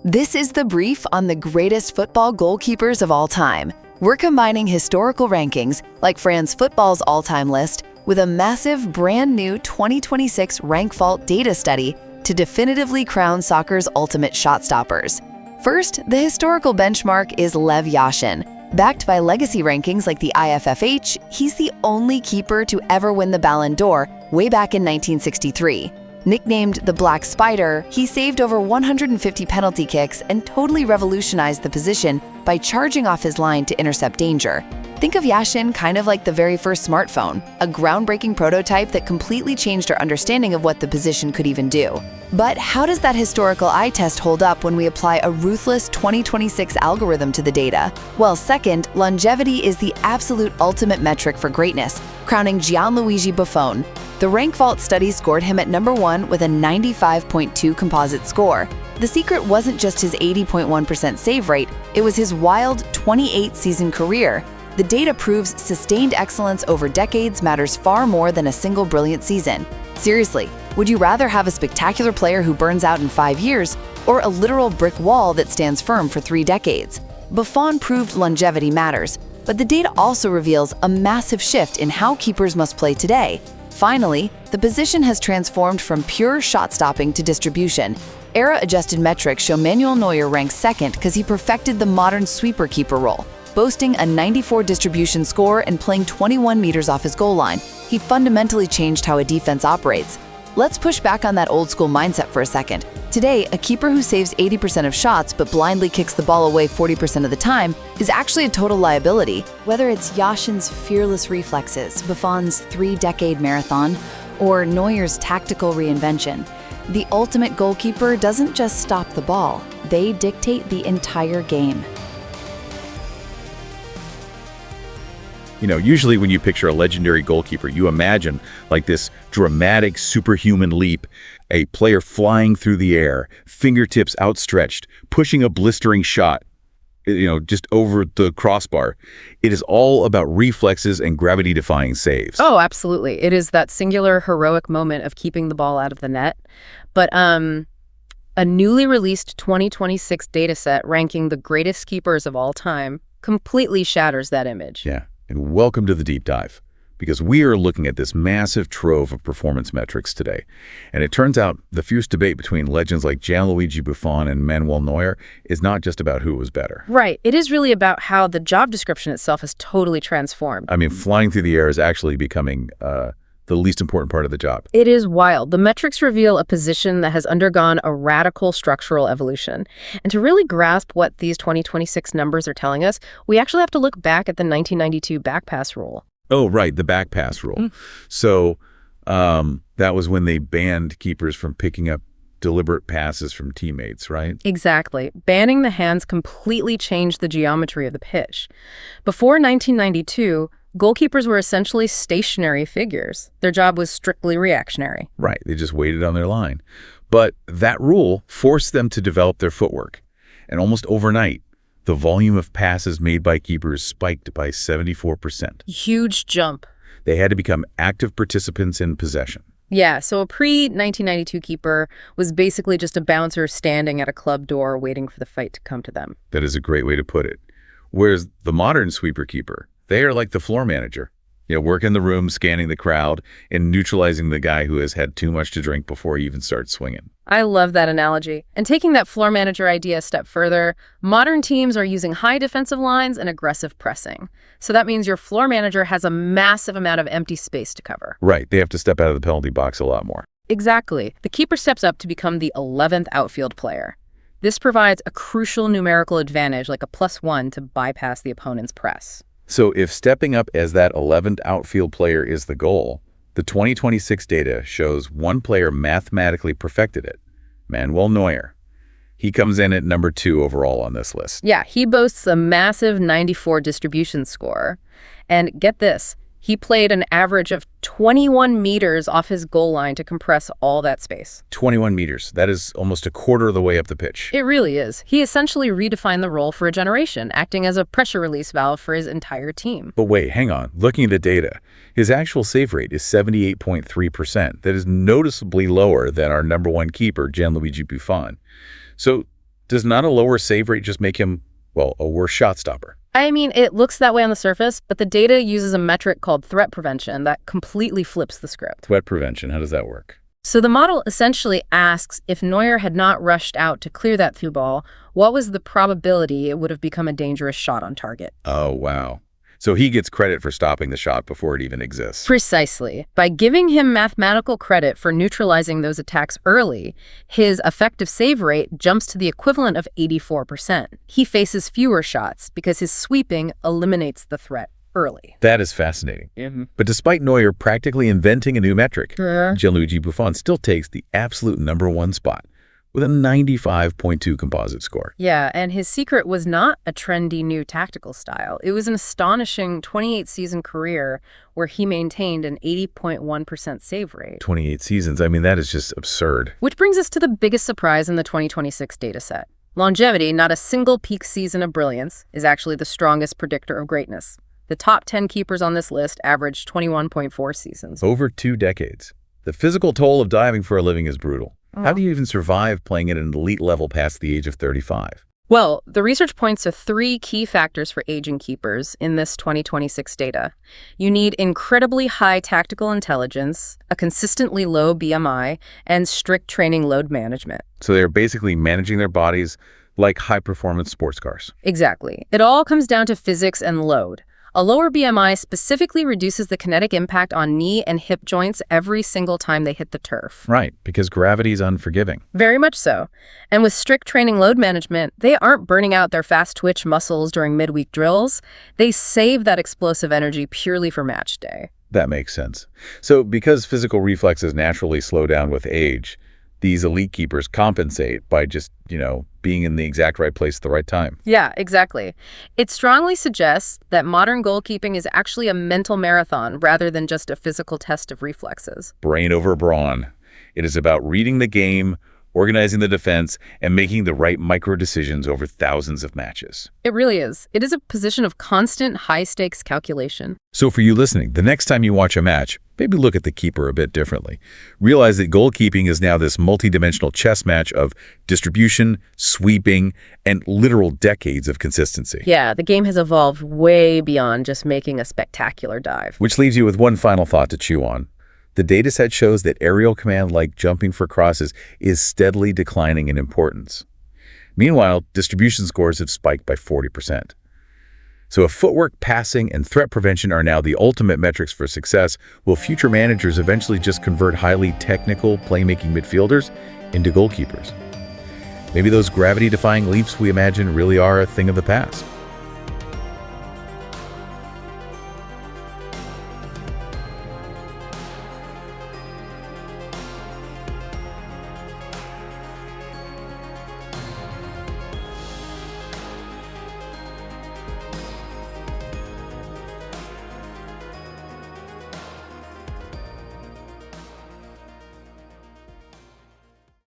This is the brief on the greatest football goalkeepers of all time. We're combining historical rankings, like France Football's all-time list, with a massive, brand-new 2026 rank vault data study to definitively crown soccer's ultimate shot stoppers. First, the historical benchmark is Lev Yashin. Backed by legacy rankings like the IFFH, he's the only keeper to ever win the Ballon d'Or way back in 1963. Nicknamed the Black Spider, he saved over 150 penalty kicks and totally revolutionized the position by charging off his line to intercept danger. Think of Yashin kind of like the very first smartphone, a groundbreaking prototype that completely changed our understanding of what the position could even do. But how does that historical eye test hold up when we apply a ruthless 2026 algorithm to the data? Well, second, longevity is the absolute ultimate metric for greatness, crowning Gianluigi Buffon. The Rank Vault study scored him at number 1 with a 95.2 composite score. The secret wasn't just his 80.1% save rate, it was his wild 28-season career. The data proves sustained excellence over decades matters far more than a single brilliant season. Seriously, would you rather have a spectacular player who burns out in 5 years, or a literal brick wall that stands firm for 3 decades? Buffon proved longevity matters, but the data also reveals a massive shift in how keepers must play today. Finally, the position has transformed from pure shot stopping to distribution. Era-adjusted metrics show Manuel Neuer ranks second because he perfected the modern sweeper keeper role. Boasting a 94 distribution score and playing 21 meters off his goal line, he fundamentally changed how a defense operates. Let's push back on that old-school mindset for a second. Today, a keeper who saves 80% of shots but blindly kicks the ball away 40% of the time is actually a total liability. Whether it's Yashin's fearless reflexes, Buffon's 3-decade marathon, or Neuer's tactical reinvention, the ultimate goalkeeper doesn't just stop the ball, they dictate the entire game. You know, usually when you picture a legendary goalkeeper, you imagine like this dramatic superhuman leap, a player flying through the air, fingertips outstretched, pushing a blistering shot, just over the crossbar. It is all about reflexes and gravity-defying saves. Oh, absolutely. It is that singular heroic moment of keeping the ball out of the net. But a newly released 2026 dataset ranking the greatest keepers of all time completely shatters that image. Yeah. And welcome to the deep dive, because we are looking at this massive trove of performance metrics today. And it turns out the fierce debate between legends like Gianluigi Buffon and Manuel Neuer is not just about who was better. Right. It is really about how the job description itself has totally transformed. I mean, flying through the air is actually becoming the least important part of the job. It is wild. The metrics reveal a position that has undergone a radical structural evolution. And to really grasp what these 2026 numbers are telling us, we actually have to look back at the 1992 Backpass rule. Oh, right, the Backpass rule. So that was when they banned keepers from picking up deliberate passes from teammates, right? Exactly. Banning the hands completely changed the geometry of the pitch. Before 1992, goalkeepers were essentially stationary figures. Their job was strictly reactionary. Right, they just waited on their line. But that rule forced them to develop their footwork. And almost overnight, the volume of passes made by keepers spiked by 74%. Huge jump. They had to become active participants in possession. Yeah, so a pre-1992 keeper was basically just a bouncer standing at a club door waiting for the fight to come to them. That is a great way to put it. Whereas the modern sweeper keeper, they are like the floor manager, working the room, scanning the crowd, and neutralizing the guy who has had too much to drink before he even starts swinging. I love that analogy. And taking that floor manager idea a step further, modern teams are using high defensive lines and aggressive pressing. So that means your floor manager has a massive amount of empty space to cover. Right. They have to step out of the penalty box a lot more. Exactly. The keeper steps up to become the 11th outfield player. This provides a crucial numerical advantage, like a +1 to bypass the opponent's press. So if stepping up as that 11th outfield player is the goal, the 2026 data shows one player mathematically perfected it, Manuel Neuer. He comes in at number 2 overall on this list. Yeah, he boasts a massive 94 distribution score. And get this, he played an average of 21 meters off his goal line to compress all that space. 21 meters. That is almost a quarter of the way up the pitch. It really is. He essentially redefined the role for a generation, acting as a pressure release valve for his entire team. But wait, hang on. Looking at the data, his actual save rate is 78.3%. That is noticeably lower than our number 1 keeper, Gianluigi Buffon. So Does not a lower save rate just make him, well, a worse shot stopper? I mean, it looks that way on the surface, but the data uses a metric called threat prevention that completely flips the script. Threat prevention, how does that work? So the model essentially asks if Neuer had not rushed out to clear that through ball, what was the probability it would have become a dangerous shot on target? Oh, wow. So he gets credit for stopping the shot before it even exists. Precisely. By giving him mathematical credit for neutralizing those attacks early, his effective save rate jumps to the equivalent of 84%. He faces fewer shots because his sweeping eliminates the threat early. That is fascinating. But despite Neuer practically inventing a new metric, Gianluigi Buffon still takes the absolute #1 spot with a 95.2 composite score. Yeah, and his secret was not a trendy new tactical style. It was an astonishing 28-season career where he maintained an 80.1% save rate. 28 seasons, I mean, that is just absurd. Which brings us to the biggest surprise in the 2026 dataset. Longevity, not a single peak season of brilliance, is actually the strongest predictor of greatness. The top 10 keepers on this list averaged 21.4 seasons. Over 2 decades. The physical toll of diving for a living is brutal. How do you even survive playing at an elite level past the age of 35? Well, the research points to 3 key factors for aging keepers in this 2026 data. You need incredibly high tactical intelligence, a consistently low BMI, and strict training load management. So they're basically managing their bodies like high-performance sports cars. Exactly. It all comes down to physics and load. A lower BMI specifically reduces the kinetic impact on knee and hip joints every single time they hit the turf. Right, because gravity is unforgiving. Very much so. And with strict training load management, they aren't burning out their fast twitch muscles during midweek drills. They save that explosive energy purely for match day. That makes sense. So because physical reflexes naturally slow down with age, these elite keepers compensate by just, being in the exact right place at the right time. Yeah, exactly. It strongly suggests that modern goalkeeping is actually a mental marathon rather than just a physical test of reflexes. Brain over brawn. It is about reading the game, organizing the defense, and making the right micro decisions over thousands of matches. It really is. It is a position of constant high-stakes calculation. So for you listening, the next time you watch a match, maybe look at the keeper a bit differently. Realize that goalkeeping is now this multidimensional chess match of distribution, sweeping, and literal decades of consistency. Yeah, the game has evolved way beyond just making a spectacular dive. Which leaves you with one final thought to chew on. The dataset shows that aerial command, like jumping for crosses, is steadily declining in importance. Meanwhile, distribution scores have spiked by 40%. So if footwork, passing, and threat prevention are now the ultimate metrics for success, will future managers eventually just convert highly technical, playmaking midfielders into goalkeepers? Maybe those gravity-defying leaps we imagine really are a thing of the past.